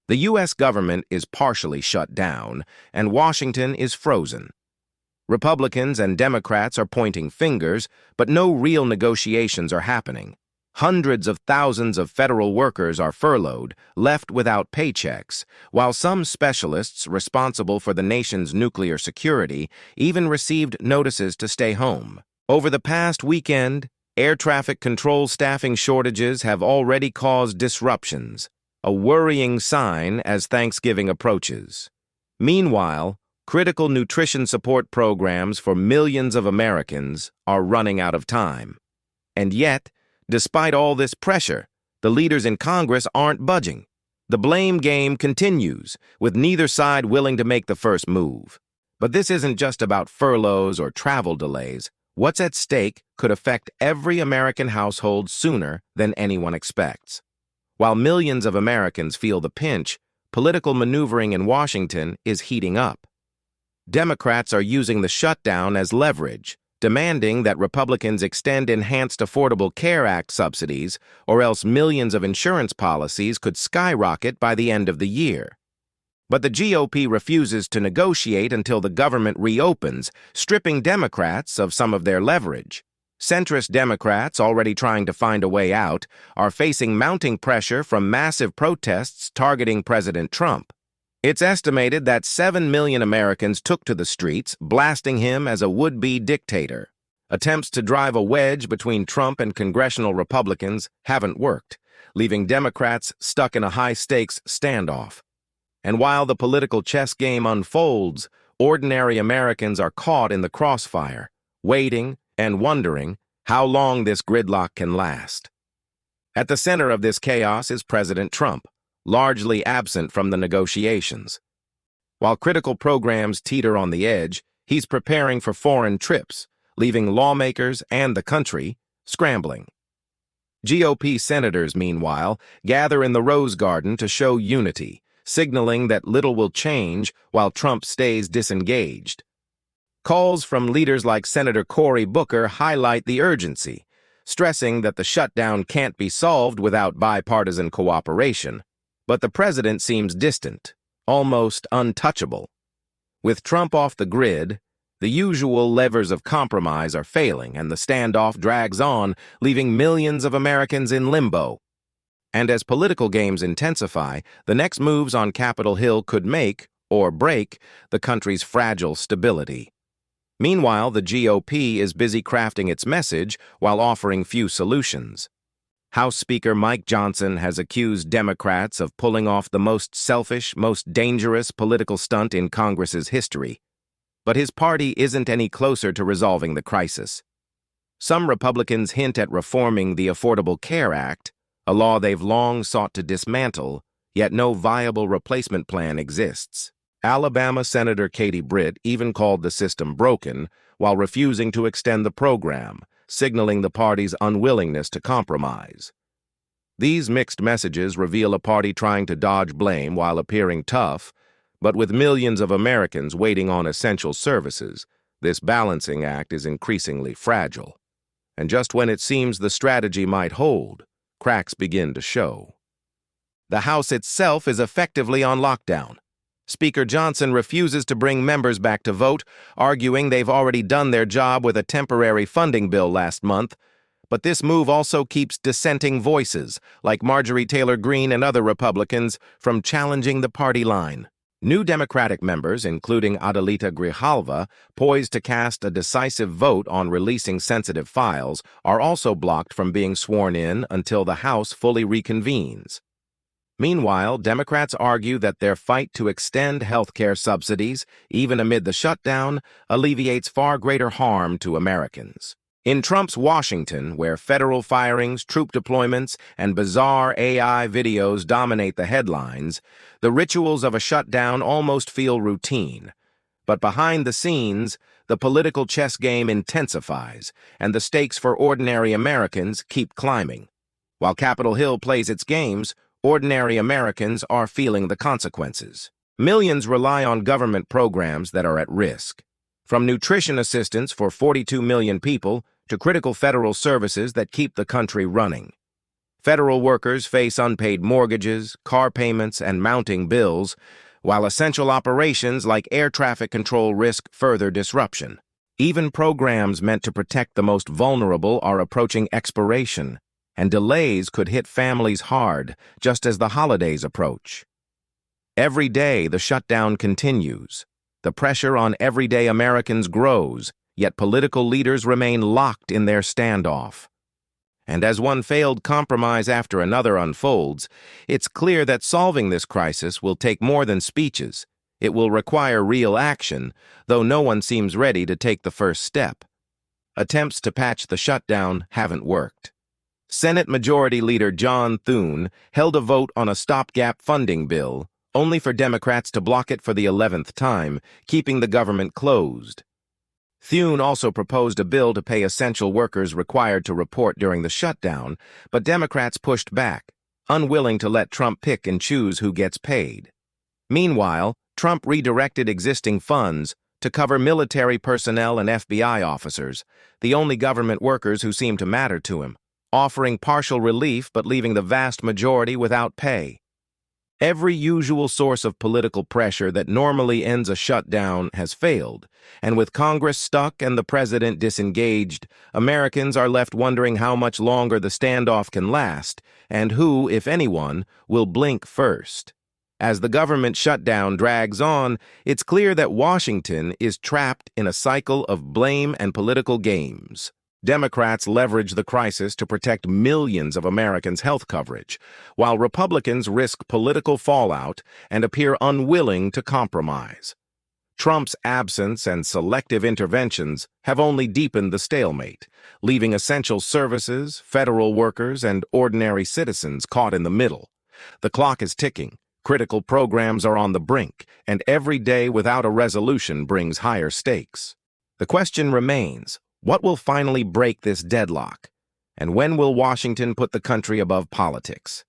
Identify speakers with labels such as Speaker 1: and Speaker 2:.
Speaker 1: The U.S. government is partially shut down, and Washington is frozen. Republicans and Democrats are pointing fingers, but no real negotiations are happening. Hundreds of thousands of federal workers are furloughed, left without paychecks, while some specialists responsible for the nation's nuclear security even received notices to stay home. Over the past weekend, air traffic control staffing shortages have already caused disruptions, a worrying sign as Thanksgiving approaches. Meanwhile, critical nutrition support programs for millions of Americans are running out of time. And yet, despite all this pressure, the leaders in Congress aren't budging. The blame game continues, with neither side willing to make the first move. But this isn't just about furloughs or travel delays. What's at stake could affect every American household sooner than anyone expects. While millions of Americans feel the pinch, political maneuvering in Washington is heating up. Democrats are using the shutdown as leverage, demanding that Republicans extend enhanced Affordable Care Act subsidies, or else millions of insurance policies could skyrocket by the end of the year. But the GOP refuses to negotiate until the government reopens, stripping Democrats of some of their leverage. Centrist Democrats, already trying to find a way out, are facing mounting pressure from massive protests targeting President Trump. It's estimated that 7 million Americans took to the streets, blasting him as a would-be dictator. Attempts to drive a wedge between Trump and congressional Republicans haven't worked, leaving Democrats stuck in a high-stakes standoff. And while the political chess game unfolds, ordinary Americans are caught in the crossfire, waiting and wondering how long this gridlock can last. At the center of this chaos is President Trump, largely absent from the negotiations. While critical programs teeter on the edge, he's preparing for foreign trips, leaving lawmakers and the country scrambling. GOP senators, meanwhile, gather in the Rose Garden to show unity, signaling that little will change while Trump stays disengaged. Calls from leaders like Senator Cory Booker highlight the urgency, stressing that the shutdown can't be solved without bipartisan cooperation. But the president seems distant, almost untouchable. With Trump off the grid, the usual levers of compromise are failing, and the standoff drags on, leaving millions of Americans in limbo. And as political games intensify, the next moves on Capitol Hill could make, or break, the country's fragile stability. Meanwhile, the GOP is busy crafting its message while offering few solutions. House Speaker Mike Johnson has accused Democrats of pulling off the most selfish, most dangerous political stunt in Congress's history. But his party isn't any closer to resolving the crisis. Some Republicans hint at reforming the Affordable Care Act, a law they've long sought to dismantle, yet no viable replacement plan exists. Alabama Senator Katie Britt even called the system broken while refusing to extend the program, signaling the party's unwillingness to compromise. These mixed messages reveal a party trying to dodge blame while appearing tough, but with millions of Americans waiting on essential services, this balancing act is increasingly fragile. And just when it seems the strategy might hold, cracks begin to show. The House itself is effectively on lockdown. Speaker Johnson refuses to bring members back to vote, arguing they've already done their job with a temporary funding bill last month. But this move also keeps dissenting voices, like Marjorie Taylor Greene and other Republicans, from challenging the party line. New Democratic members, including Adelita Grijalva, poised to cast a decisive vote on releasing sensitive files, are also blocked from being sworn in until the House fully reconvenes. Meanwhile, Democrats argue that their fight to extend health care subsidies, even amid the shutdown, alleviates far greater harm to Americans. In Trump's Washington, where federal firings, troop deployments, and bizarre AI videos dominate the headlines, the rituals of a shutdown almost feel routine. But behind the scenes, the political chess game intensifies, and the stakes for ordinary Americans keep climbing. While Capitol Hill plays its games, ordinary Americans are feeling the consequences. Millions rely on government programs that are at risk. From nutrition assistance for 42 million people to critical federal services that keep the country running. Federal workers face unpaid mortgages, car payments, and mounting bills, while essential operations like air traffic control risk further disruption. Even programs meant to protect the most vulnerable are approaching expiration, and delays could hit families hard just as the holidays approach. Every day, the shutdown continues. The pressure on everyday Americans grows, yet political leaders remain locked in their standoff. And as one failed compromise after another unfolds, it's clear that solving this crisis will take more than speeches. It will require real action, though no one seems ready to take the first step. Attempts to patch the shutdown haven't worked. Senate Majority Leader John Thune held a vote on a stopgap funding bill, only for Democrats to block it for the 11th time, keeping the government closed. Thune also proposed a bill to pay essential workers required to report during the shutdown, but Democrats pushed back, unwilling to let Trump pick and choose who gets paid. Meanwhile, Trump redirected existing funds to cover military personnel and FBI officers, the only government workers who seem to matter to him, offering partial relief but leaving the vast majority without pay. Every usual source of political pressure that normally ends a shutdown has failed, and with Congress stuck and the president disengaged, Americans are left wondering how much longer the standoff can last and who, if anyone, will blink first. As the government shutdown drags on, it's clear that Washington is trapped in a cycle of blame and political games. Democrats leverage the crisis to protect millions of Americans' health coverage, while Republicans risk political fallout and appear unwilling to compromise. Trump's absence and selective interventions have only deepened the stalemate, leaving essential services, federal workers, and ordinary citizens caught in the middle. The clock is ticking, critical programs are on the brink, and every day without a resolution brings higher stakes. The question remains: what will finally break this deadlock? And when will Washington put the country above politics?